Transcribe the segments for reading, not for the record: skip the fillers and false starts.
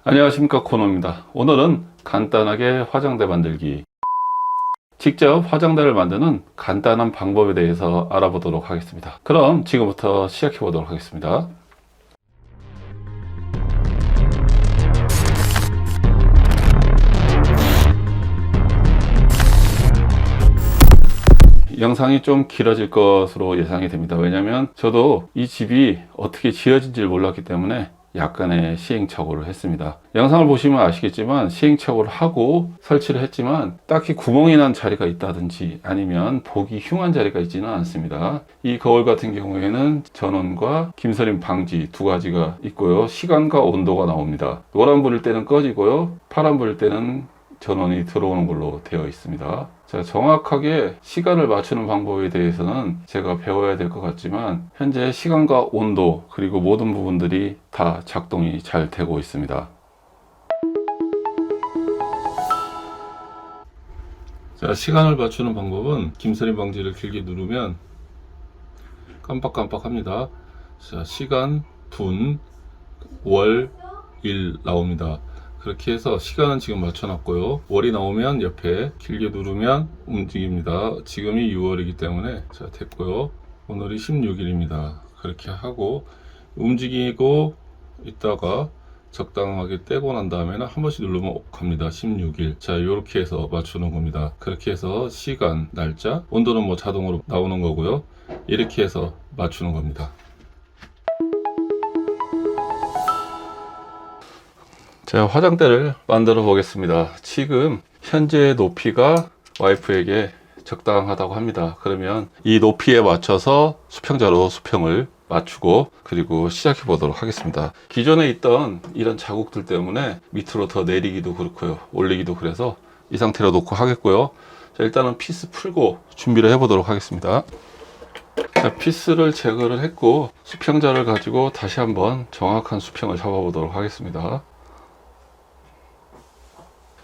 안녕하십니까, 코노입니다. 오늘은 간단하게 화장대 만들기, 직접 화장대를 만드는 간단한 방법에 대해서 알아보도록 하겠습니다. 그럼 지금부터 시작해 보도록 하겠습니다. 영상이 좀 길어질 것으로 예상이 됩니다. 왜냐하면 저도 이 집이 어떻게 지어진지 몰랐기 때문에 약간의 시행착오를 했습니다. 영상을 보시면 아시겠지만 시행착오를 하고 설치를 했지만 딱히 구멍이 난 자리가 있다든지 아니면 보기 흉한 자리가 있지는 않습니다. 이 거울 같은 경우에는 전원과 김서림 방지 두 가지가 있고요. 시간과 온도가 나옵니다. 노란 불일 때는 꺼지고요. 파란 불일 때는 전원이 들어오는 걸로 되어 있습니다. 자, 정확하게 시간을 맞추는 방법에 대해서는 제가 배워야 될 것 같지만 현재 시간과 온도 그리고 모든 부분들이 다 작동이 잘 되고 있습니다. 자, 시간을 맞추는 방법은 김서림 방지를 길게 누르면 깜빡깜빡 합니다. 자, 시간, 분, 월, 일 나옵니다. 그렇게 해서 시간은 지금 맞춰놨고요. 월이 나오면 옆에 길게 누르면 움직입니다. 지금이 6월이기 때문에 자, 됐고요. 오늘이 16일입니다. 그렇게 하고 움직이고 있다가 적당하게 떼고 난 다음에는 한 번씩 누르면 갑니다. 16일. 자, 이렇게 해서 맞추는 겁니다. 그렇게 해서 시간, 날짜, 온도는 뭐 자동으로 나오는 거고요. 이렇게 해서 맞추는 겁니다. 자, 화장대를 만들어 보겠습니다. 지금 현재 높이가 와이프에게 적당하다고 합니다. 그러면 이 높이에 맞춰서 수평자로 수평을 맞추고 그리고 시작해 보도록 하겠습니다. 기존에 있던 이런 자국들 때문에 밑으로 더 내리기도 그렇고요, 올리기도 그래서 이 상태로 놓고 하겠고요. 자, 일단은 피스 풀고 준비를 해 보도록 하겠습니다. 자, 피스를 제거를 했고 수평자를 가지고 다시 한번 정확한 수평을 잡아 보도록 하겠습니다.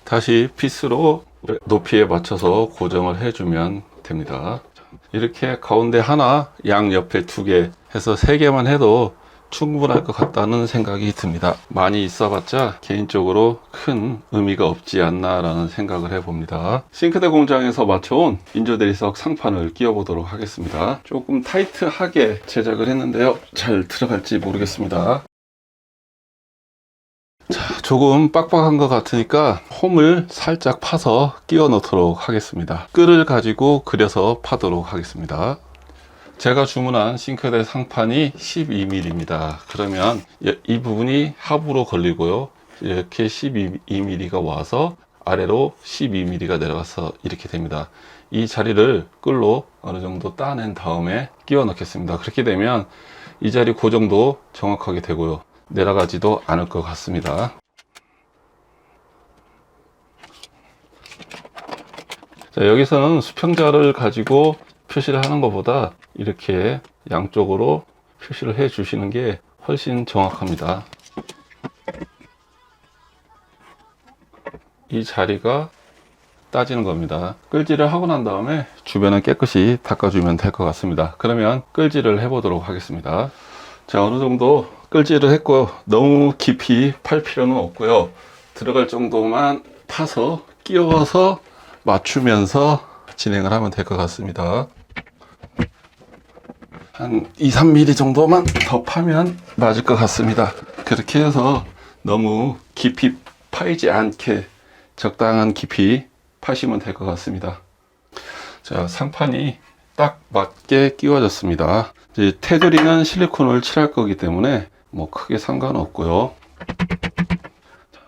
다시 피스로 높이에 맞춰서 고정을 해주면 됩니다. 이렇게 가운데 하나, 양 옆에 2개 해서 3개만 해도 충분할 것 같다는 생각이 듭니다. 많이 있어봤자 개인적으로 큰 의미가 없지 않나 라는 생각을 해봅니다. 싱크대 공장에서 맞춰온 인조대리석 상판을 끼워 보도록 하겠습니다. 조금 타이트하게 제작을 했는데요, 잘 들어갈지 모르겠습니다. 자, 조금 빡빡한 것 같으니까 홈을 살짝 파서 끼워 넣도록 하겠습니다. 끌을 가지고 그려서 파도록 하겠습니다. 제가 주문한 싱크대 상판이 12mm입니다. 그러면 이 부분이 하부로 걸리고요, 이렇게 12mm가 와서 아래로 12mm가 내려가서 이렇게 됩니다. 이 자리를 끌로 어느 정도 따낸 다음에 끼워 넣겠습니다. 그렇게 되면 이 자리 고정도 정확하게 되고요, 내려가지도 않을 것 같습니다. 자, 여기서는 수평자를 가지고 표시를 하는 것보다 이렇게 양쪽으로 표시를 해 주시는 게 훨씬 정확합니다. 이 자리가 따지는 겁니다. 끌질을 하고 난 다음에 주변은 깨끗이 닦아주면 될 것 같습니다. 그러면 끌질을 해 보도록 하겠습니다. 자, 어느 정도 끌질을 했고 너무 깊이 팔 필요는 없고요. 들어갈 정도만 파서 끼워서 맞추면서 진행을 하면 될 것 같습니다. 한 2-3mm 정도만 더 파면 맞을 것 같습니다. 그렇게 해서 너무 깊이 파이지 않게 적당한 깊이 파시면 될 것 같습니다. 자, 상판이 딱 맞게 끼워졌습니다. 이제 테두리는 실리콘을 칠할 거기 때문에 뭐 크게 상관없고요.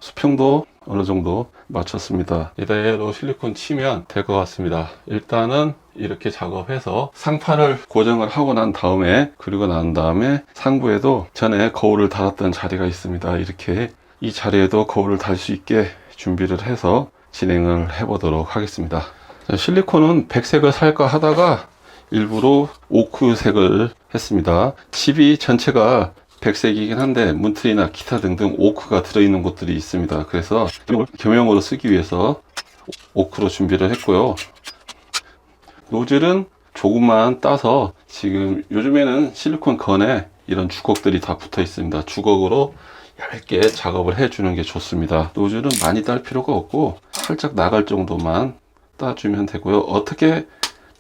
수평도 어느 정도 맞췄습니다. 이대로 실리콘 치면 될 것 같습니다. 일단은 이렇게 작업해서 상판을 고정을 하고 난 다음에, 그리고 난 다음에 상부에도 전에 거울을 달았던 자리가 있습니다. 이렇게 이 자리에도 거울을 달 수 있게 준비를 해서 진행을 해 보도록 하겠습니다. 자, 실리콘은 백색을 살까 하다가 일부러 오크색을 했습니다. 집이 전체가 백색이긴 한데 문틀이나 기타 등등 오크가 들어있는 곳들이 있습니다. 그래서 겸용으로 쓰기 위해서 오크로 준비를 했고요. 노즐은 조금만 따서, 지금 요즘에는 실리콘 건에 이런 주걱들이 다 붙어 있습니다. 주걱으로 얇게 작업을 해주는 게 좋습니다. 노즐은 많이 딸 필요가 없고 살짝 나갈 정도만 따주면 되고요. 어떻게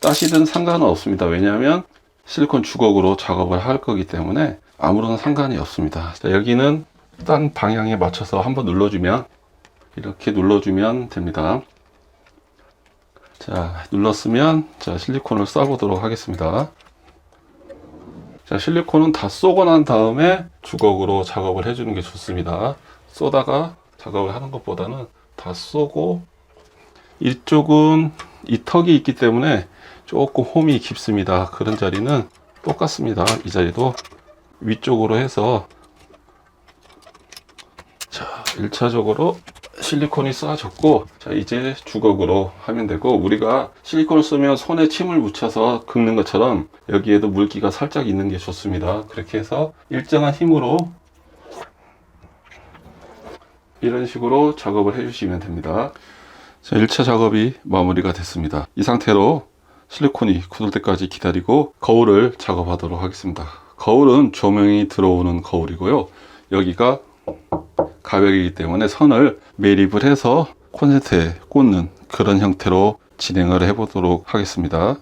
따시든 상관은 없습니다. 왜냐하면 실리콘 주걱으로 작업을 할 거기 때문에 아무런 상관이 없습니다. 자, 여기는 딴 방향에 맞춰서 한번 눌러주면, 이렇게 눌러주면 됩니다. 자, 눌렀으면 자, 실리콘을 쏴보도록 하겠습니다. 자, 실리콘은 다 쏘고 난 다음에 주걱으로 작업을 해주는 게 좋습니다. 쏘다가 작업을 하는 것보다는 다 쏘고, 이쪽은 이 턱이 있기 때문에 조금 홈이 깊습니다. 그런 자리는 똑같습니다. 이 자리도 위쪽으로 해서, 자, 1차적으로 실리콘이 쏴졌고, 자, 이제 주걱으로 하면 되고, 우리가 실리콘을 쓰면 손에 침을 묻혀서 긁는 것처럼 여기에도 물기가 살짝 있는 게 좋습니다. 그렇게 해서 일정한 힘으로 이런 식으로 작업을 해주시면 됩니다. 자, 1차 작업이 마무리가 됐습니다. 이 상태로 실리콘이 굳을 때까지 기다리고 거울을 작업하도록 하겠습니다. 거울은 조명이 들어오는 거울이고요. 여기가 가벽이기 때문에 선을 매립을 해서 콘센트에 꽂는 그런 형태로 진행을 해 보도록 하겠습니다.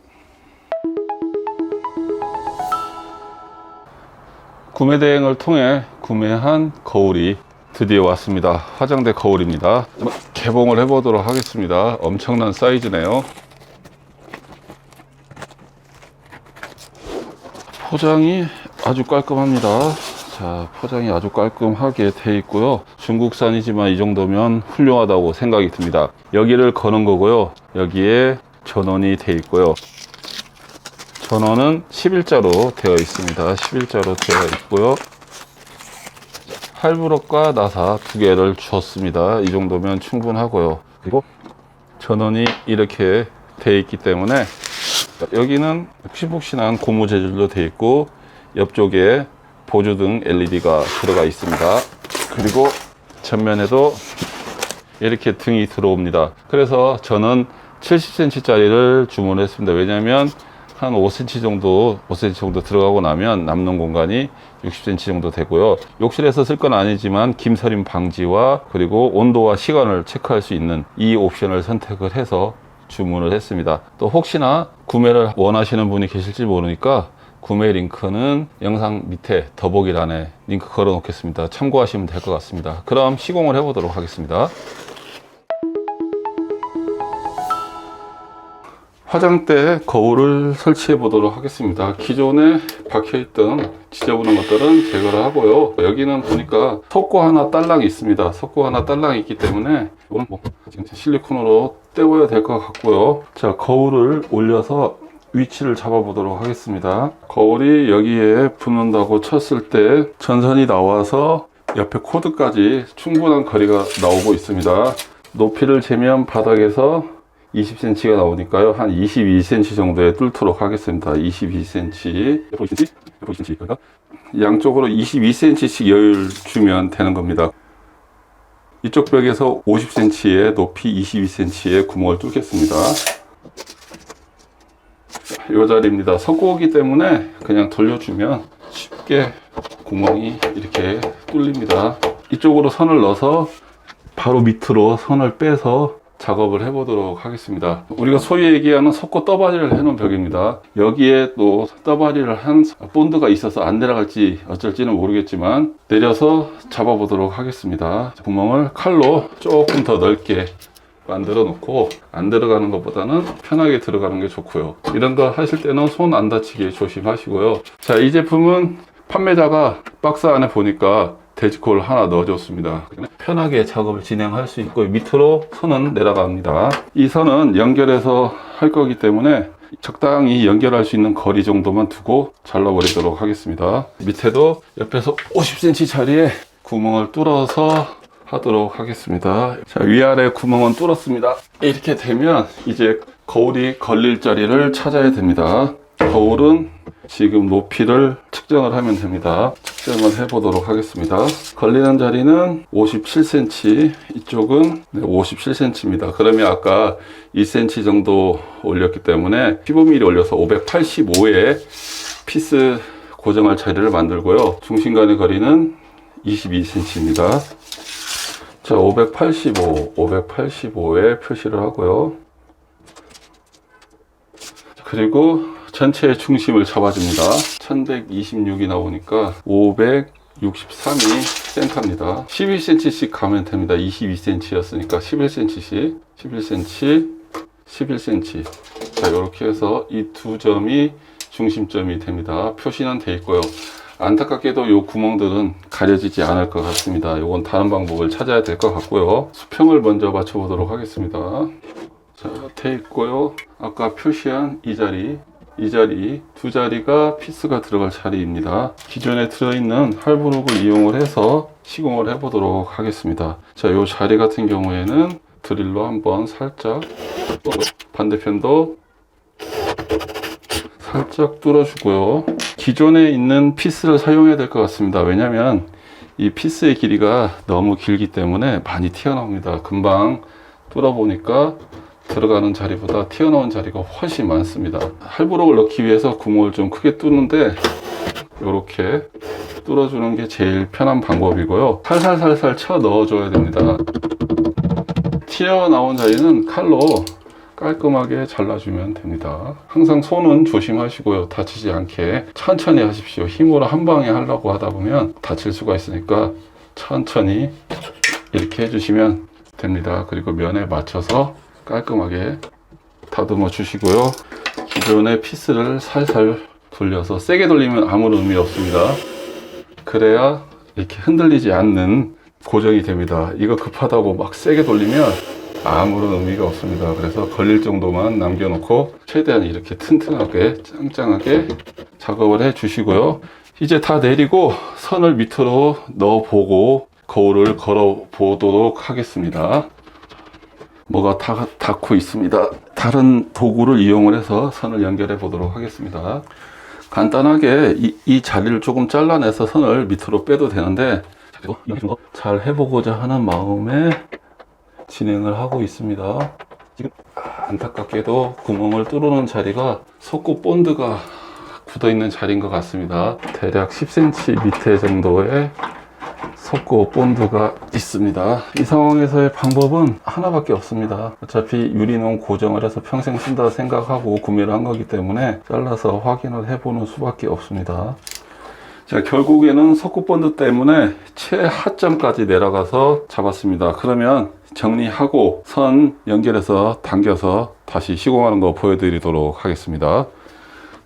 구매 대행을 통해 구매한 거울이 드디어 왔습니다. 화장대 거울입니다. 개봉을 해 보도록 하겠습니다. 엄청난 사이즈네요. 포장이 아주 깔끔합니다. 자, 포장이 아주 깔끔하게 돼 있고요. 중국산이지만 이 정도면 훌륭하다고 생각이 듭니다. 여기를 거는 거고요. 여기에 전원이 돼 있고요. 전원은 11자로 되어 있습니다. 11자로 되어 있고요. 할브럭과 나사 두 개를 주었습니다. 이 정도면 충분하고요. 그리고 전원이 이렇게 되어 있기 때문에 여기는 푹신푹신한 고무 재질로 되어 있고, 옆쪽에 보조등 LED가 들어가 있습니다. 그리고 전면에도 이렇게 등이 들어옵니다. 그래서 저는 70cm 짜리를 주문했습니다. 왜냐하면 한 5cm 정도 들어가고 나면 남는 공간이 60cm 정도 되고요. 욕실에서 쓸 건 아니지만 김서림 방지와 그리고 온도와 시간을 체크할 수 있는 이 옵션을 선택을 해서 주문을 했습니다. 또 혹시나 구매를 원하시는 분이 계실지 모르니까 구매 링크는 영상 밑에 더보기란에 링크 걸어 놓겠습니다. 참고하시면 될 것 같습니다. 그럼 시공을 해 보도록 하겠습니다. 화장대 거울을 설치해 보도록 하겠습니다. 기존에 박혀있던 지저분한 것들은 제거를 하고요. 여기는 보니까 속고 하나 딸랑이 있습니다. 속고 하나 딸랑이 있기 때문에 이건 지금 실리콘으로 떼워야 될 것 같고요. 자, 거울을 올려서 위치를 잡아 보도록 하겠습니다. 거울이 여기에 붙는다고 쳤을 때 전선이 나와서 옆에 코드까지 충분한 거리가 나오고 있습니다. 높이를 재면 바닥에서 20cm가 나오니까요. 한 22cm 정도에 뚫도록 하겠습니다. 22cm, 22cm, 그러니까 양쪽으로 22cm씩 여유를 주면 되는 겁니다. 이쪽 벽에서 50cm의 높이 22cm의 구멍을 뚫겠습니다. 이 자리입니다. 석고기 때문에 그냥 돌려주면 쉽게 구멍이 이렇게 뚫립니다. 이쪽으로 선을 넣어서 바로 밑으로 선을 빼서 작업을 해 보도록 하겠습니다. 우리가 소위 얘기하는 석고 떠바리를 해 놓은 벽입니다. 여기에 또 떠바리를 한 본드가 있어서 안 내려갈지 어쩔지는 모르겠지만 내려서 잡아 보도록 하겠습니다. 구멍을 칼로 조금 더 넓게 만들어 놓고 안 들어가는 것보다는 편하게 들어가는 게 좋고요. 이런 거 하실 때는 손 안 다치게 조심하시고요. 자, 이 제품은 판매자가 박스 안에 보니까 돼지코를 하나 넣어줬습니다. 편하게 작업을 진행할 수 있고 밑으로 선은 내려갑니다. 이 선은 연결해서 할 거기 때문에 적당히 연결할 수 있는 거리 정도만 두고 잘라버리도록 하겠습니다. 밑에도 옆에서 50cm 자리에 구멍을 뚫어서 하도록 하겠습니다. 자, 위아래 구멍은 뚫었습니다. 이렇게 되면 이제 거울이 걸릴 자리를 찾아야 됩니다. 거울은 지금 높이를 측정을 하면 됩니다. 측정을 해 보도록 하겠습니다. 걸리는 자리는 57cm, 이쪽은 57cm입니다. 그러면 아까 2cm 정도 올렸기 때문에 15mm 올려서 585에 피스 고정할 자리를 만들고요. 중심간의 거리는 22cm입니다. 자, 585에 표시를 하고요. 그리고 전체의 중심을 잡아줍니다. 1126이 나오니까 563이 센터입니다. 11cm씩 가면 됩니다. 22cm였으니까 11cm씩, 11cm, 11cm. 자, 이렇게 해서 이 두 점이 중심점이 됩니다. 표시는 돼 있고요. 안타깝게도 이 구멍들은 가려지지 않을 것 같습니다. 이건 다른 방법을 찾아야 될 것 같고요. 수평을 먼저 맞춰 보도록 하겠습니다. 자, 돼 있고요. 아까 표시한 이 자리 두 자리가 피스가 들어갈 자리입니다. 기존에 들어있는 할부록을 이용을 해서 시공을 해 보도록 하겠습니다. 자, 이 자리 같은 경우에는 드릴로 한번 살짝, 반대편도 살짝 뚫어주고요. 기존에 있는 피스를 사용해야 될 것 같습니다. 왜냐면 이 피스의 길이가 너무 길기 때문에 많이 튀어나옵니다. 금방 뚫어보니까 들어가는 자리보다 튀어나온 자리가 훨씬 많습니다. 할부록을 넣기 위해서 구멍을 좀 크게 뚫는데 이렇게 뚫어주는 게 제일 편한 방법이고요. 살살살살 쳐 넣어줘야 됩니다. 튀어나온 자리는 칼로 깔끔하게 잘라주면 됩니다. 항상 손은 조심하시고요. 다치지 않게 천천히 하십시오. 힘으로 한 방에 하려고 하다 보면 다칠 수가 있으니까 천천히 이렇게 해주시면 됩니다. 그리고 면에 맞춰서 깔끔하게 다듬어 주시고요. 기존의 피스를 살살 돌려서 세게 돌리면 아무런 의미 없습니다. 그래야 이렇게 흔들리지 않는 고정이 됩니다. 이거 급하다고 막 세게 돌리면 아무런 의미가 없습니다. 그래서 걸릴 정도만 남겨놓고 최대한 이렇게 튼튼하게 짱짱하게 작업을 해 주시고요. 이제 다 내리고 선을 밑으로 넣어 보고 거울을 걸어 보도록 하겠습니다. 뭐가 다 닿고 있습니다. 다른 도구를 이용을 해서 선을 연결해 보도록 하겠습니다. 간단하게 이 자리를 조금 잘라내서 선을 밑으로 빼도 되는데 잘 해보고자 하는 마음에 진행을 하고 있습니다. 지금 안타깝게도 구멍을 뚫어놓은 자리가 속고 본드가 굳어 있는 자리인 것 같습니다. 대략 10cm 밑에 정도의 속고 본드가 있습니다. 이 상황에서의 방법은 하나밖에 없습니다. 어차피 유리는 고정을 해서 평생 쓴다 생각하고 구매를 한 거기 때문에 잘라서 확인을 해보는 수밖에 없습니다. 자, 결국에는 속고 본드 때문에 최하점까지 내려가서 잡았습니다. 그러면 정리하고 선 연결해서 당겨서 다시 시공하는 거 보여드리도록 하겠습니다.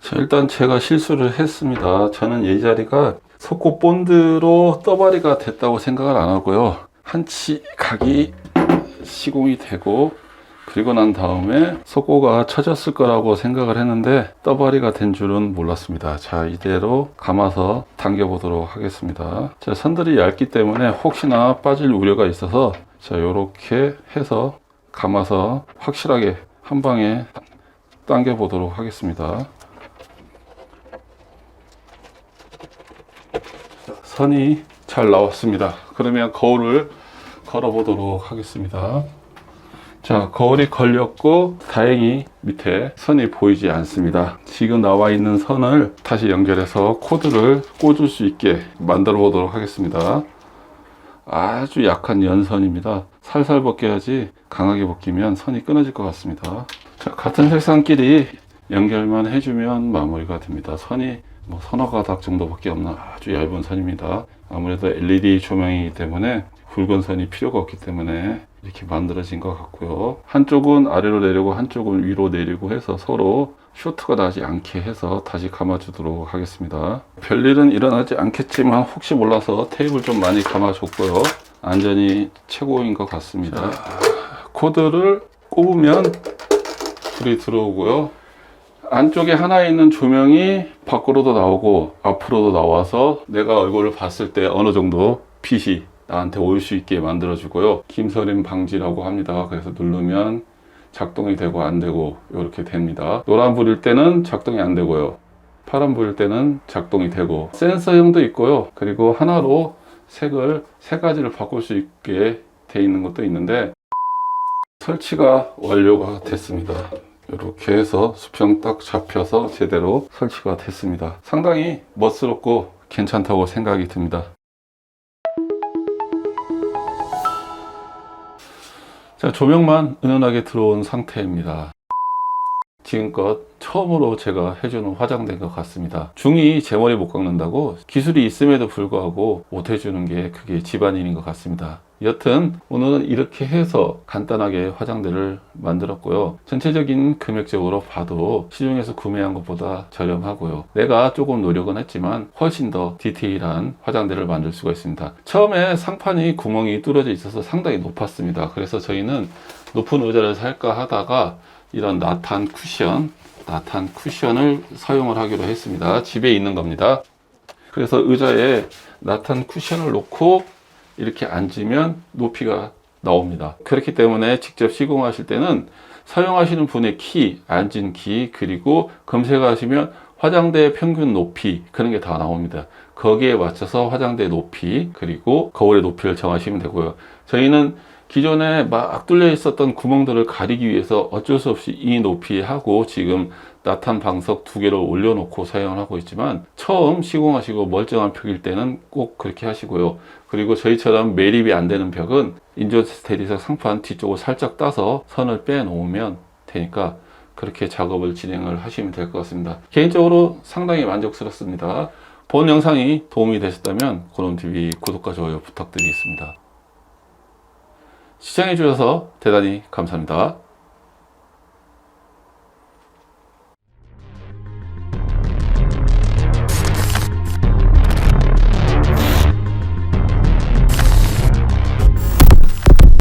자, 일단 제가 실수를 했습니다. 저는 이 자리가 속고 본드로 떠바리가 됐다고 생각을 안 하고요. 한치 각이 시공이 되고 그리고 난 다음에 속고가 쳐졌을 거라고 생각을 했는데 떠바리가 된 줄은 몰랐습니다. 자, 이대로 감아서 당겨 보도록 하겠습니다. 자, 선들이 얇기 때문에 혹시나 빠질 우려가 있어서 자, 요렇게 해서 감아서 확실하게 한 방에 당겨 보도록 하겠습니다. 선이 잘 나왔습니다. 그러면 거울을 걸어 보도록 하겠습니다. 자, 거울이 걸렸고 다행히 밑에 선이 보이지 않습니다. 지금 나와 있는 선을 다시 연결해서 코드를 꽂을 수 있게 만들어 보도록 하겠습니다. 아주 약한 연선입니다. 살살 벗겨야지 강하게 벗기면 선이 끊어질 것 같습니다. 자, 같은 색상끼리 연결만 해주면 마무리가 됩니다. 선이 뭐 서너 가닥 정도밖에 없는 아주 얇은 선입니다. 아무래도 LED 조명이기 때문에 굵은 선이 필요가 없기 때문에 이렇게 만들어진 것 같고요. 한쪽은 아래로 내리고 한쪽은 위로 내리고 해서 서로 쇼트가 나지 않게 해서 다시 감아주도록 하겠습니다. 별일은 일어나지 않겠지만 혹시 몰라서 테이프를 좀 많이 감아줬고요. 안전이 최고인 것 같습니다. 자, 코드를 꼽으면 불이 들어오고요. 안쪽에 하나 있는 조명이 밖으로도 나오고 앞으로도 나와서 내가 얼굴을 봤을 때 어느 정도 빛이 나한테 올 수 있게 만들어 주고요. 김서림 방지라고 합니다. 그래서 누르면 작동이 되고 안 되고 이렇게 됩니다. 노란 불일 때는 작동이 안 되고요. 파란 불일 때는 작동이 되고 센서형도 있고요. 그리고 하나로 색을 세 가지를 바꿀 수 있게 돼 있는 것도 있는데 설치가 완료가 됐습니다. 이렇게 해서 수평 딱 잡혀서 제대로 설치가 됐습니다. 상당히 멋스럽고 괜찮다고 생각이 듭니다. 자, 조명만 은은하게 들어온 상태입니다. 지금껏 처음으로 제가 해주는 화장대인 것 같습니다. 중이 제 머리 못 깎는다고 기술이 있음에도 불구하고 못 해주는 게 그게 집안일인 것 같습니다. 여튼 오늘은 이렇게 해서 간단하게 화장대를 만들었고요. 전체적인 금액적으로 봐도 시중에서 구매한 것보다 저렴하고요. 내가 조금 노력은 했지만 훨씬 더 디테일한 화장대를 만들 수가 있습니다. 처음에 상판이 구멍이 뚫어져 있어서 상당히 높았습니다. 그래서 저희는 높은 의자를 살까 하다가 이런 나탄 쿠션을 사용을 하기로 했습니다. 집에 있는 겁니다. 그래서 의자에 나탄 쿠션을 놓고 이렇게 앉으면 높이가 나옵니다. 그렇기 때문에 직접 시공하실 때는 사용하시는 분의 키, 앉은 키, 그리고 검색하시면 화장대 평균 높이, 그런 게 다 나옵니다. 거기에 맞춰서 화장대 높이, 그리고 거울의 높이를 정하시면 되고요. 저희는 기존에 막 뚫려 있었던 구멍들을 가리기 위해서 어쩔 수 없이 이 높이에 하고 지금 나탄 방석 2개를 올려놓고 사용을 하고 있지만, 처음 시공하시고 멀쩡한 벽일 때는 꼭 그렇게 하시고요. 그리고 저희처럼 매립이 안 되는 벽은 인조스 대리석 상판 뒤쪽을 살짝 따서 선을 빼놓으면 되니까 그렇게 작업을 진행을 하시면 될 것 같습니다. 개인적으로 상당히 만족스럽습니다. 본 영상이 도움이 되셨다면 고놈TV 구독과 좋아요 부탁드리겠습니다. 시청해 주셔서 대단히 감사합니다.